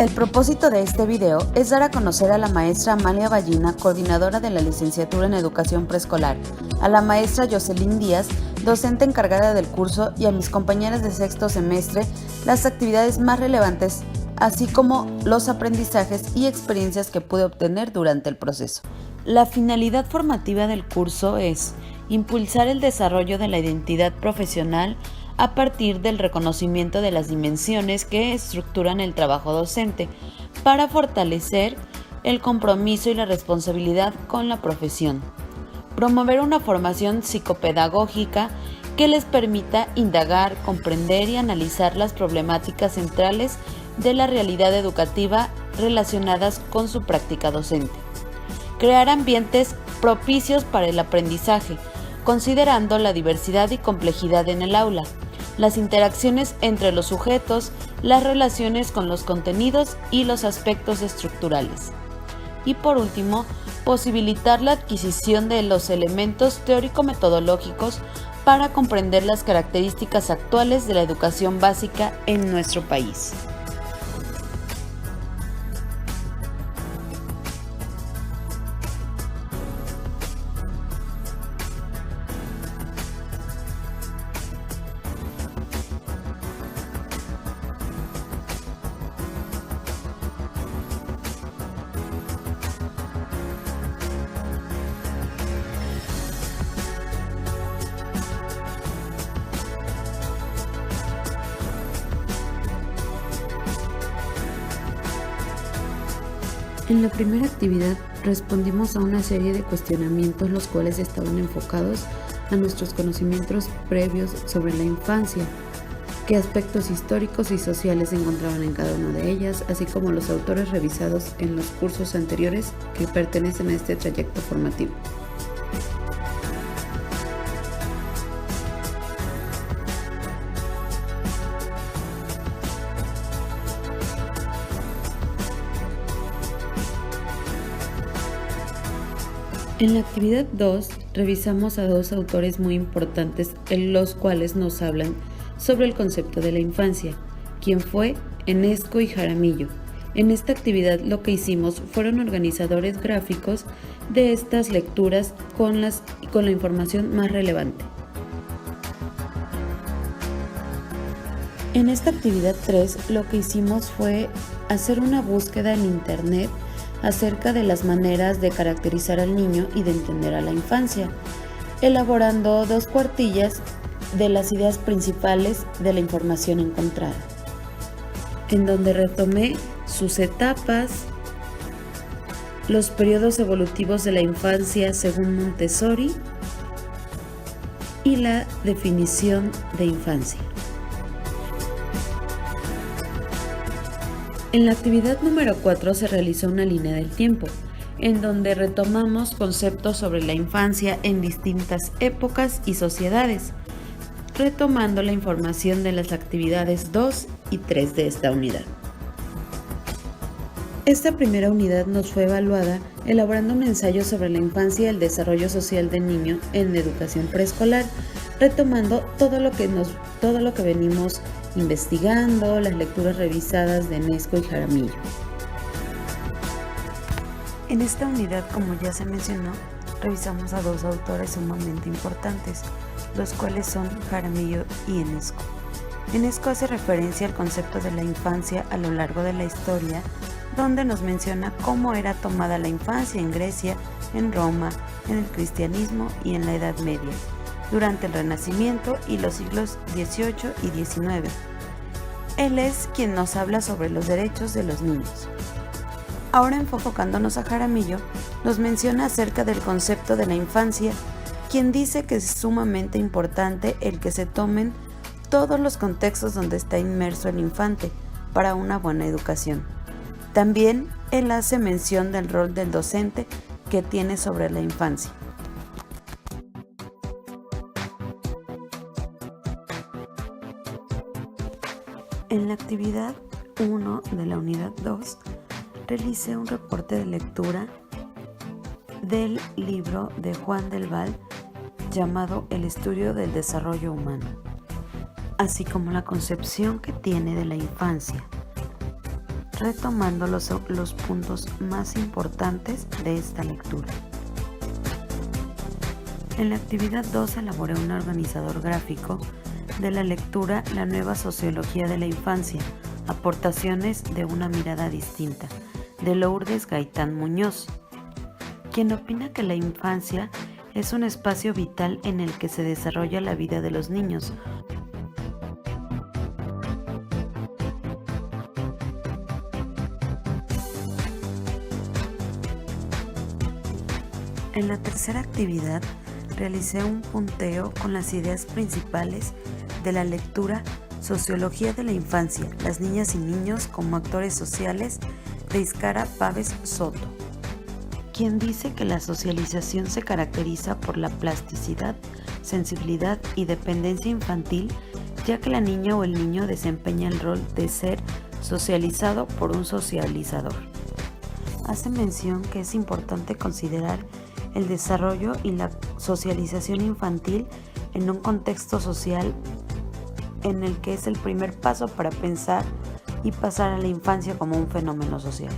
El propósito de este video es dar a conocer a la maestra Amalia Ballina, coordinadora de la licenciatura en Educación Preescolar, a la maestra Jocelyn Díaz, docente encargada del curso, y a mis compañeras de sexto semestre las actividades más relevantes, así como los aprendizajes y experiencias que pude obtener durante el proceso. La finalidad formativa del curso es impulsar el desarrollo de la identidad profesional a partir del reconocimiento de las dimensiones que estructuran el trabajo docente, para fortalecer el compromiso y la responsabilidad con la profesión. Promover una formación psicopedagógica que les permita indagar, comprender y analizar las problemáticas centrales de la realidad educativa relacionadas con su práctica docente. Crear ambientes propicios para el aprendizaje, considerando la diversidad y complejidad en el aula, las interacciones entre los sujetos, las relaciones con los contenidos y los aspectos estructurales. Y por último, posibilitar la adquisición de los elementos teórico-metodológicos para comprender las características actuales de la educación básica en nuestro país. En la primera actividad respondimos a una serie de cuestionamientos, los cuales estaban enfocados a nuestros conocimientos previos sobre la infancia, qué aspectos históricos y sociales se encontraban en cada una de ellas, así como los autores revisados en los cursos anteriores que pertenecen a este trayecto formativo. En la actividad 2 revisamos a dos autores muy importantes, en los cuales nos hablan sobre el concepto de la infancia, quien fue Enesco y Jaramillo. En esta actividad lo que hicimos fueron organizadores gráficos de estas lecturas con la información más relevante. En esta actividad 3 lo que hicimos fue hacer una búsqueda en internet acerca de las maneras de caracterizar al niño y de entender a la infancia, elaborando 2 cuartillas de las ideas principales de la información encontrada, en donde retomé sus etapas, los periodos evolutivos de la infancia según Montessori y la definición de infancia. En la actividad número 4 se realizó una línea del tiempo, en donde retomamos conceptos sobre la infancia en distintas épocas y sociedades, retomando la información de las actividades 2 y 3 de esta unidad. Esta primera unidad nos fue evaluada elaborando un ensayo sobre la infancia y el desarrollo social del niño en educación preescolar, retomando todo lo que venimos investigando, las lecturas revisadas de Enesco y Jaramillo. En esta unidad, como ya se mencionó, revisamos a 2 autores sumamente importantes, los cuales son Jaramillo y Enesco. Enesco hace referencia al concepto de la infancia a lo largo de la historia, donde nos menciona cómo era tomada la infancia en Grecia, en Roma, en el cristianismo y en la Edad Media, durante el Renacimiento y los siglos XVIII y XIX. Él es quien nos habla sobre los derechos de los niños. Ahora, enfocándonos a Jaramillo, nos menciona acerca del concepto de la infancia, quien dice que es sumamente importante el que se tomen todos los contextos donde está inmerso el infante para una buena educación. También él hace mención del rol del docente que tiene sobre la infancia. En la actividad 1 de la unidad 2, realicé un reporte de lectura del libro de Juan del Val llamado El estudio del desarrollo humano, así como la concepción que tiene de la infancia. retomando los puntos más importantes de esta lectura. En la actividad 2 elaboré un organizador gráfico de la lectura La nueva sociología de la infancia, aportaciones de una mirada distinta, de Lourdes Gaitán Muñoz, quien opina que la infancia es un espacio vital en el que se desarrolla la vida de los niños. En la tercera actividad realicé un punteo con las ideas principales de la lectura Sociología de la infancia, las niñas y niños como actores sociales, de Iscara Páez Soto, quien dice que la socialización se caracteriza por la plasticidad, sensibilidad y dependencia infantil, ya que la niña o el niño desempeña el rol de ser socializado por un socializador. Hace mención que es importante considerar el desarrollo y la socialización infantil en un contexto social en el que es el primer paso para pensar y pasar a la infancia como un fenómeno social.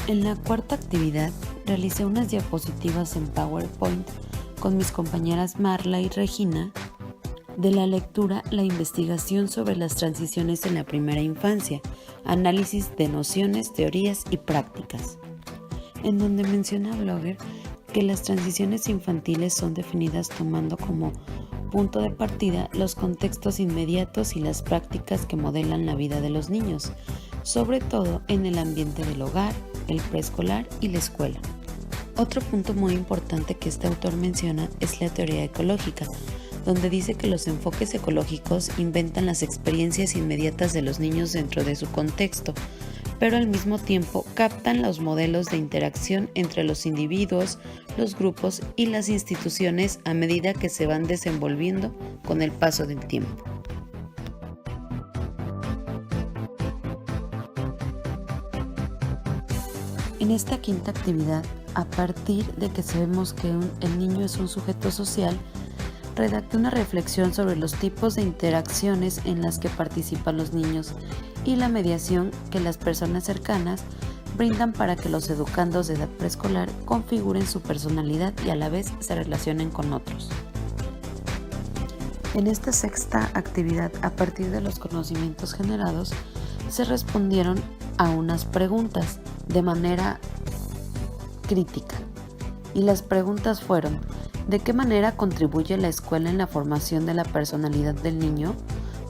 En la cuarta actividad realicé unas diapositivas en PowerPoint con mis compañeras Marla y Regina de la lectura La investigación sobre las transiciones en la primera infancia, análisis de nociones, teorías y prácticas, en donde menciona Blogger que las transiciones infantiles son definidas tomando como punto de partida los contextos inmediatos y las prácticas que modelan la vida de los niños, sobre todo en el ambiente del hogar, el preescolar y la escuela. Otro punto muy importante que este autor menciona es la teoría ecológica, donde dice que los enfoques ecológicos inventan las experiencias inmediatas de los niños dentro de su contexto, pero al mismo tiempo captan los modelos de interacción entre los individuos, los grupos y las instituciones a medida que se van desenvolviendo con el paso del tiempo. En esta quinta actividad, a partir de que sabemos que el niño es un sujeto social, redacté una reflexión sobre los tipos de interacciones en las que participan los niños y la mediación que las personas cercanas brindan para que los educandos de edad preescolar configuren su personalidad y a la vez se relacionen con otros. En esta sexta actividad, a partir de los conocimientos generados, se respondieron a unas preguntas de manera crítica. Y las preguntas fueron: ¿de qué manera contribuye la escuela en la formación de la personalidad del niño?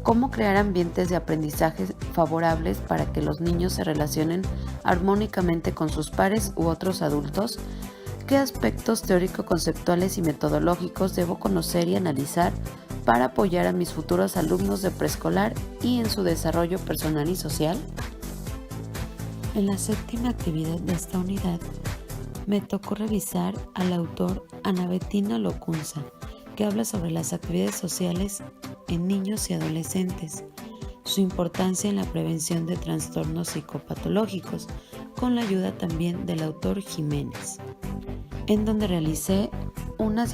¿Cómo crear ambientes de aprendizaje favorables para que los niños se relacionen armónicamente con sus pares u otros adultos? ¿Qué aspectos teórico-conceptuales y metodológicos debo conocer y analizar para apoyar a mis futuros alumnos de preescolar y en su desarrollo personal y social? En la séptima actividad de esta unidad, me tocó revisar al autor Ana Bettina Locunza, que habla sobre las actividades sociales en niños y adolescentes, su importancia en la prevención de trastornos psicopatológicos, con la ayuda también del autor Jiménez, en donde realicé unas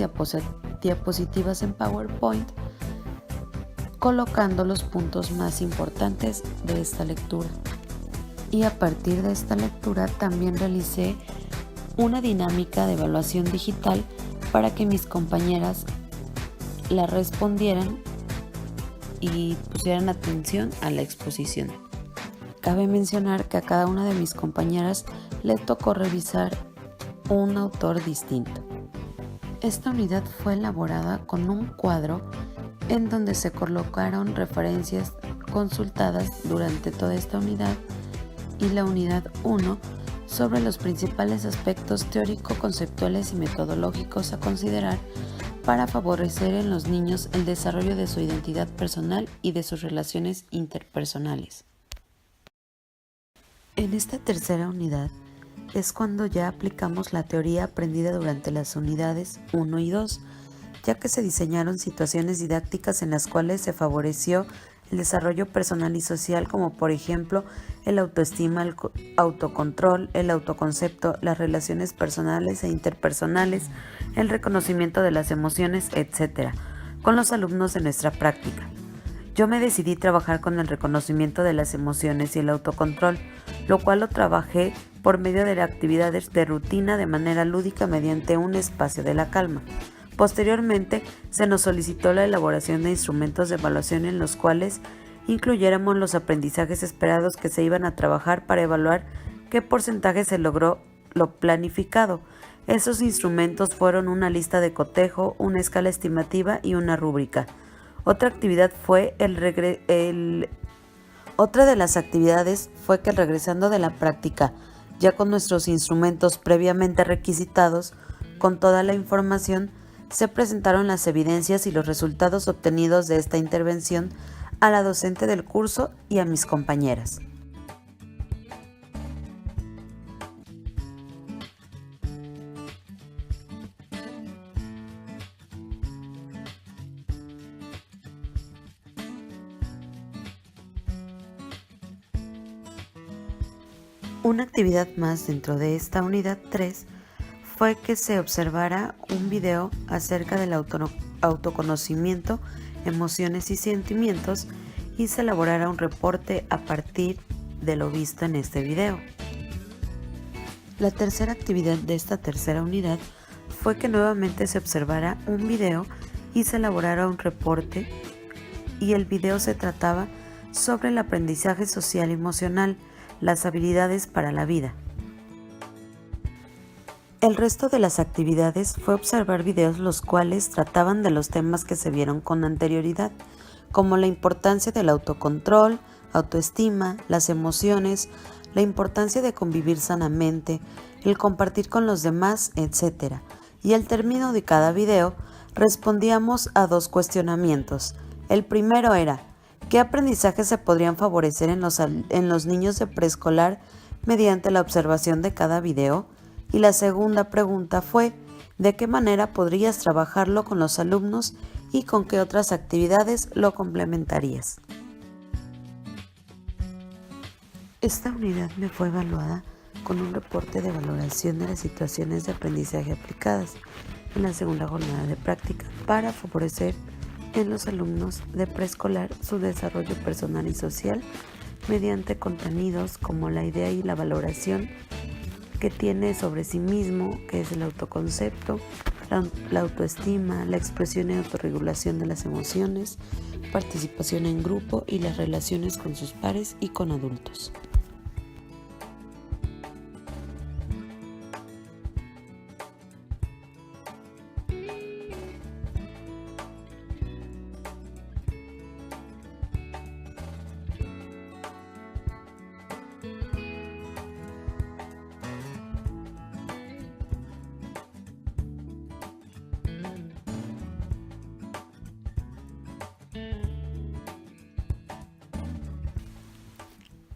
diapositivas en PowerPoint colocando los puntos más importantes de esta lectura. Y a partir de esta lectura también realicé una dinámica de evaluación digital para que mis compañeras la respondieran y pusieran atención a la exposición. Cabe mencionar que a cada una de mis compañeras le tocó revisar un autor distinto. Esta unidad fue elaborada con un cuadro en donde se colocaron referencias consultadas durante toda esta unidad y la unidad 1 sobre los principales aspectos teórico-conceptuales y metodológicos a considerar para favorecer en los niños el desarrollo de su identidad personal y de sus relaciones interpersonales. En esta tercera unidad es cuando ya aplicamos la teoría aprendida durante las unidades 1 y 2, ya que se diseñaron situaciones didácticas en las cuales se favoreció el desarrollo personal y social, como por ejemplo el autoestima, el autocontrol, el autoconcepto, las relaciones personales e interpersonales, el reconocimiento de las emociones, etc., con los alumnos de nuestra práctica. Yo me decidí trabajar con el reconocimiento de las emociones y el autocontrol, lo cual lo trabajé por medio de actividades de rutina de manera lúdica mediante un espacio de la calma. Posteriormente, se nos solicitó la elaboración de instrumentos de evaluación en los cuales incluyéramos los aprendizajes esperados que se iban a trabajar para evaluar qué porcentaje se logró lo planificado. Esos instrumentos fueron una lista de cotejo, una escala estimativa y una rúbrica. Otra de las actividades fue que regresando de la práctica, ya con nuestros instrumentos previamente requisitados, con toda la información, se presentaron las evidencias y los resultados obtenidos de esta intervención a la docente del curso y a mis compañeras. Una actividad más dentro de esta unidad 3 fue que se observara un video acerca del autoconocimiento, emociones y sentimientos y se elaborara un reporte a partir de lo visto en este video. La tercera actividad de esta tercera unidad fue que nuevamente se observara un video y se elaborara un reporte, y el video se trataba sobre el aprendizaje social y emocional, las habilidades para la vida. El resto de las actividades fue observar videos los cuales trataban de los temas que se vieron con anterioridad, como la importancia del autocontrol, autoestima, las emociones, la importancia de convivir sanamente, el compartir con los demás, etc. Y al término de cada video respondíamos a 2 cuestionamientos. El primero era: ¿qué aprendizajes se podrían favorecer en los niños de preescolar mediante la observación de cada video? Y la segunda pregunta fue: ¿de qué manera podrías trabajarlo con los alumnos y con qué otras actividades lo complementarías? Esta unidad me fue evaluada con un reporte de valoración de las situaciones de aprendizaje aplicadas en la segunda jornada de práctica para favorecer en los alumnos de preescolar su desarrollo personal y social mediante contenidos como la idea y la valoración que tiene sobre sí mismo, que es el autoconcepto, la autoestima, la expresión y autorregulación de las emociones, participación en grupo y las relaciones con sus pares y con adultos.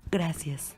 Gracias.